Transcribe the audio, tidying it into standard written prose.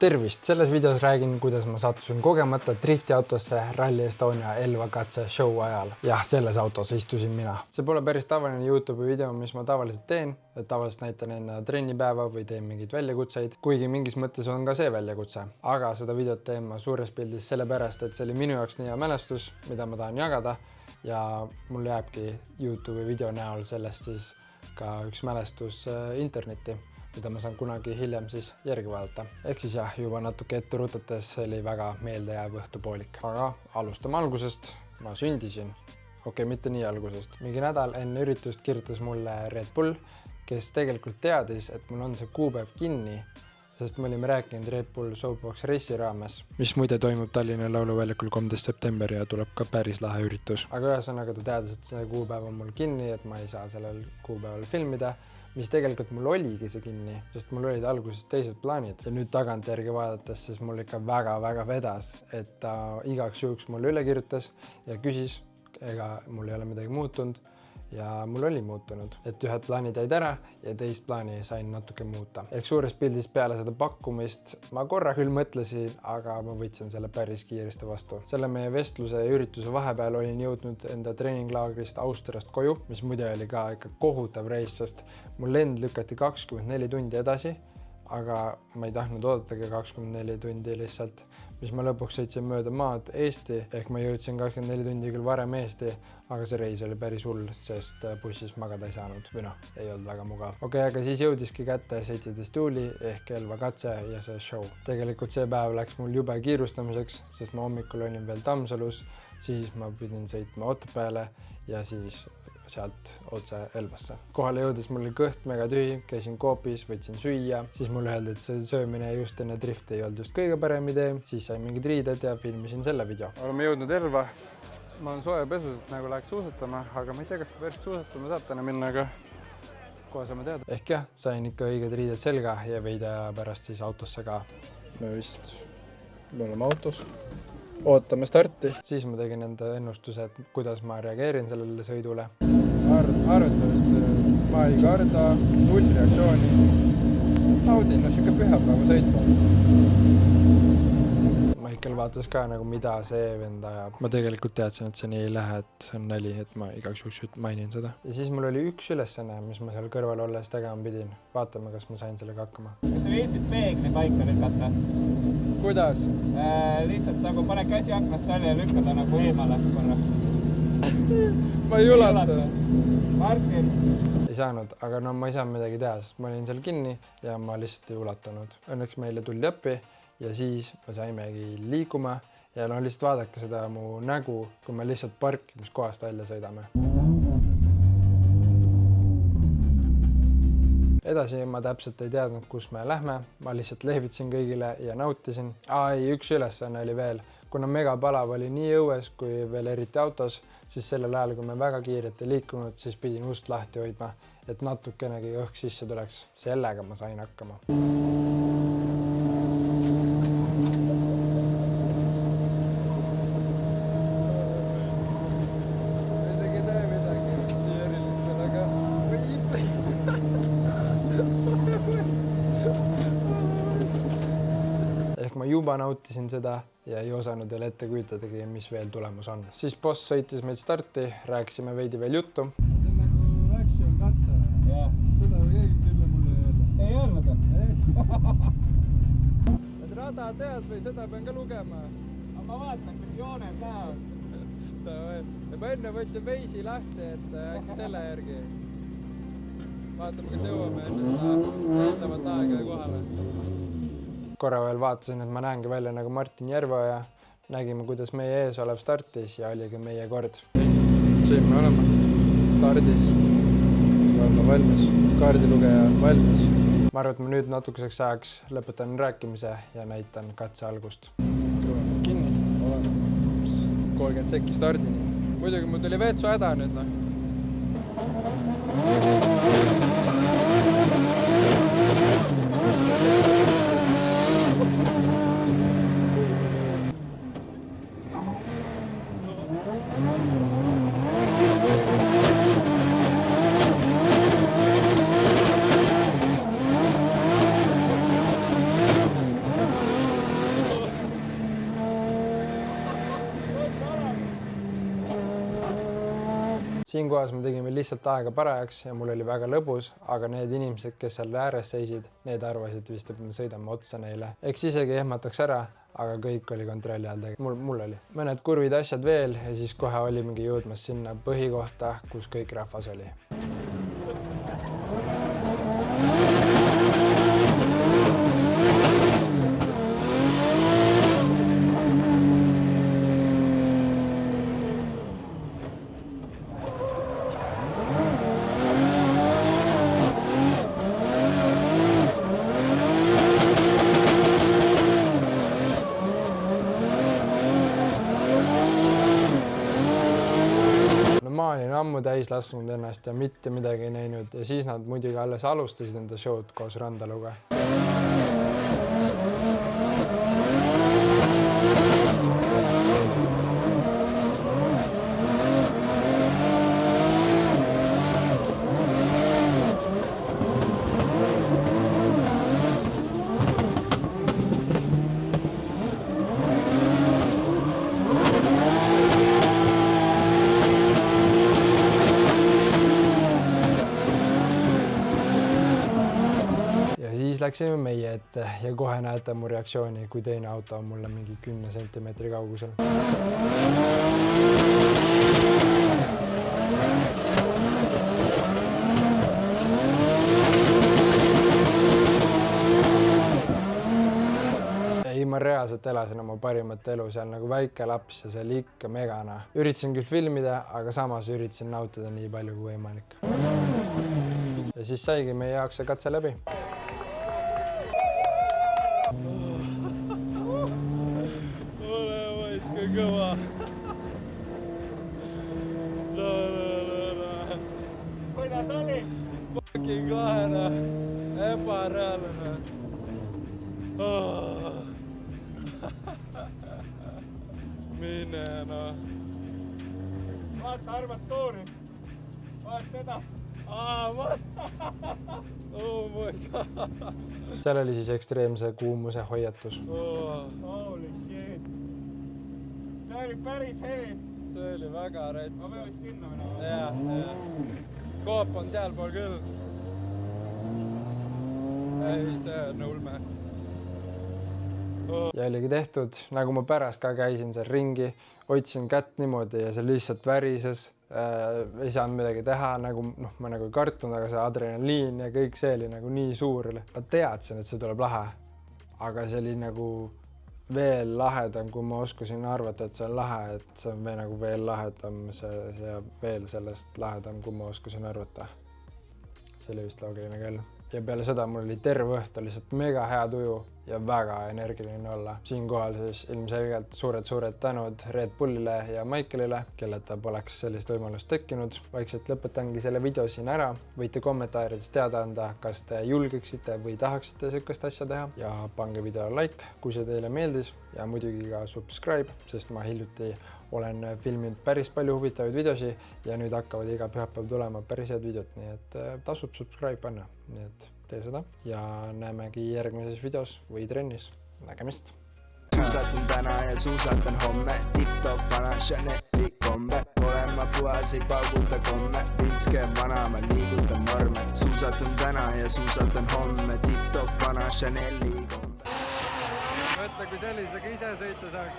Tervist! Selles videos räägin, kuidas ma sattusin kogemata driftiautosse Rally Estonia Elva katse show ajal. Jah, selles autos istusin mina. See pole päris tavaline YouTube video, mis ma tavaliselt teen. Tavaliselt näitan enne trennipäeva või teen mingeid väljakutseid, kuigi mingis mõttes on ka see väljakutse. Aga seda videot teen ma suures pildis sellepärast, et see oli minu jaoks nii hea mälestus, mida ma tahan jagada. Ja mul jääbki YouTube'i video näol sellest siis ka üks mälestus internetti, mida ma saan kunagi hiljem siis järgi vaadata. Ehk siis jah, juba natuke ette rutates oli väga meeldejääv õhtupoolik. Aga alustame algusest. Ma sündisin. Okei, mitte nii algusest. Mingi nädal enne üritust kirjutas mulle Red Bull, kes tegelikult teadis, et mul on see kuupäev kinni, sest me olime rääkinud Red Bull Soapbox Race'i raames, mis muide toimub Tallinna Lauluväljakul 13. september ja tuleb ka päris lahe üritus. Aga ühesõnaga ta teadis, et see kuupäev on mul kinni, et ma ei saa sellel kuupäeval filmida, mis tegelikult mul oligi see kinni, sest mul olid alguses teised plaanid. Ja nüüd tagantjärgi vaadates, siis mul ikka väga vedas, et ta igaks juhuks mulle üle kirjutas ja küsis, ega mul ei ole midagi muutunud. Ja mul oli muutunud, et ühed plaanid jäid ära ja teist plaani sain natuke muuta. Ehk suures pildis peale seda pakkumist ma korra küll mõtlesin, aga ma võtsin selle päris kiiresti vastu. Selle meie vestluse ja ürituse vahepeal olin jõudnud enda treeninglaagrist Austriast koju, mis muide oli ka ikka kohutav reis, sest mul lend lükati 24 tundi edasi, aga ma ei tahtnud oodata 24 tundi lihtsalt, mis ma lõpuks sõitsin mööda maad Eesti, ehk ma jõudsin 24 tundi küll varem Eesti, aga see reis oli päris hull, sest bussis magada ei saanud, või noh, ei olnud väga mugav. Okei, aga siis jõudiski kätte 17. juuli ehk Elva katse ja see show. Tegelikult see päev läks mul jube kiirustamiseks, sest ma hommikul olin veel Tammsalus, siis ma pidin sõitma Otepääle ja siis sealt otse Elvasse. Kohale jõudes mul oli kõht mega tühi, käisin koopis, võtsin süüa, siis mulle öeldi, et see söömine just enne drifti ei olnud just kõige parem idee, siis sain mingid riided ja filmisin selle video. Oleme jõudnud Elva. Ma olen soe pesus, et nagu läheks suusatama, aga ma ei tea, kas päris suusatama saab täna minna, aga kohe saame teada. Ehk jah, sain ikka õiged riided selga ja veidi pärast siis autosse ka. Me oleme autos. Ootame starti. Siis ma tegin enda ennustuse, et kuidas ma reageerin sellele sõidule. Arvatavasti ma ei karda, null reaktsiooni. Naudin, siuke pühapäeva sõitu. Michael vaatas ka nagu mida see vend ajab. Ma tegelikult teadsin, et see nii ei lähe, et see on nali, et ma igaks juhuks mainin seda. Ja siis mul oli üks ülesanne, mis ma seal kõrval olles tegema pidin. Vaatame, kas ma sain sellega hakkama. Kas sa võidsid peegli paika lükata? Kuidas? Lihtsalt nagu pane käsi aknast välja ja lükkada nagu eemale korra. Ma ei ulata. Martin. Ei saanud, aga no ma ei saanud midagi teha, sest ma olin seal kinni ja ma lihtsalt ei ulatunud. Õnneks meile tuldi appi ja siis me saimegi liikuma ja no lihtsalt vaadake seda mu nägu, kui me lihtsalt parkimiskohast välja sõidame. Edasi ma täpselt ei teadnud, kus me lähme. Ma lihtsalt lehvitsin kõigile ja nautisin. Üks ülesanne oli veel. Kuna megapalav oli nii õues kui veel eriti autos, siis sellel ajal, kui me väga kiirelt ei liikunud, siis pidin ust lahti hoidma, et natukenegi õhk sisse tuleks. Sellega ma sain hakkama. Ma juba nautisin seda ja ei osanud veel ette kujutadagi, mis veel tulemus on. Siis boss sõitis meid starti, rääkisime veidi veel juttu. See on nagu action katse. Jah. Seda keegi küll mulle ei öelnud. Et rada tead või seda pean ka lugema? Ma vaatan, kas jooned lähevad. Ma enne võtsin veisi lahti, et äkki selle järgi. Vaatame, kas jõuame enne seda eeldavat aega ja kohale. Korra veel vaatasin, et ma näengi välja nagu Martin Järveoja. Nägime, kuidas meie ees olev startis ja oligi meie kord. Siin me oleme stardis. Oleme valmis. Kaardilugeja valmis. Ma arvan, et ma nüüd natukeseks ajaks lõpetan rääkimise ja näitan katse algust. Kõvemad kinni. Oleme 30 sekki stardini. Muidugi mul tuli veetsu häda nüüd. Siinkohas me tegime lihtsalt aega parajaks ja mul oli väga lõbus, aga need inimesed, kes seal ääres seisid, need arvasid vist, et me sõidame otsa neile. Eks isegi ehmataks ära, aga kõik oli kontrolli all tegelikult. Mul oli mõned kurvid asjad veel ja siis kohe olimegi jõudmas sinna põhikohta, kus kõik rahvas oli. Ma olin ammu täis lasknud ennast ja mitte midagi ei näinud ja siis nad muidugi alles alustasid enda show'd koos Randaluga. Läksime meie ette ja kohe näete mu reaktsiooni, kui teine auto on mulle mingi 10 sentimeetri kaugusel. Ei, ma reaalselt elasin oma parimat elu seal nagu väike laps ja see oli ikka megana. Üritasin küll filmida, aga samas üritasin nautida nii palju kui võimalik. Ja siis saigi meie jaoks see katse läbi. Kõva. Kuidas oli? Fucking kahene, ebareaalne. Mine Vaata armatuuri. Vaat seda. Oh my god. Seal oli siis ekstreemse kuumuse hoiatus. Holy shit. See oli päris hevi. See oli väga rets. Ma peaks sinna minema. Ja. Koop on sealpool küll. Ei, see on ulme. Ja oligi tehtud, nagu ma pärast ka käisin seal ringi, otsin kätt niimoodi ja see lihtsalt värises. Ei saanud midagi teha, nagu ma nagu ei kartunud, aga see adrenaliin ja kõik see oli nagu nii suur. Ma teadsin, et see tuleb lahe, aga see oli nagu veel lahedam, kui ma oskasin arvata, et see on lahe, et see on veel lahedam, see veel sellest lahedam, kui ma oskasin arvata. See oli vist loogiline küll. Ja peale seda mul oli terve õhtu lihtsalt mega hea tuju ja väga energiline olla. Siinkohal siis ilmselgelt suured tänud Red Bullile ja Michaelile, kelleta poleks sellist võimalust tekkinud. Vaikselt lõpetangi selle video siin ära. Võite kommentaarides teada anda, kas te julgeksite või tahaksite sellist asja teha. Ja pange videole like, kui see teile meeldis ja muidugi ka subscribe, sest ma hiljuti olen filminud päris palju huvitavaid videosi ja nüüd hakkavad iga pühapäev tulema päris head videot, nii et tasub subscribe panna, nii et tee seda ja näemegi järgmises videos või trennis. Nägemist! Suusatan täna ja suusatan homme, tip-top vana Chaneli kombe, olen ma puhas, ei pauguta komme, pilske vana, ma liigutan norme. Suusatan täna ja suusatan homme, tip-top vana Chaneli kombe. Mõtle, kui sellisega ise sõita saaks.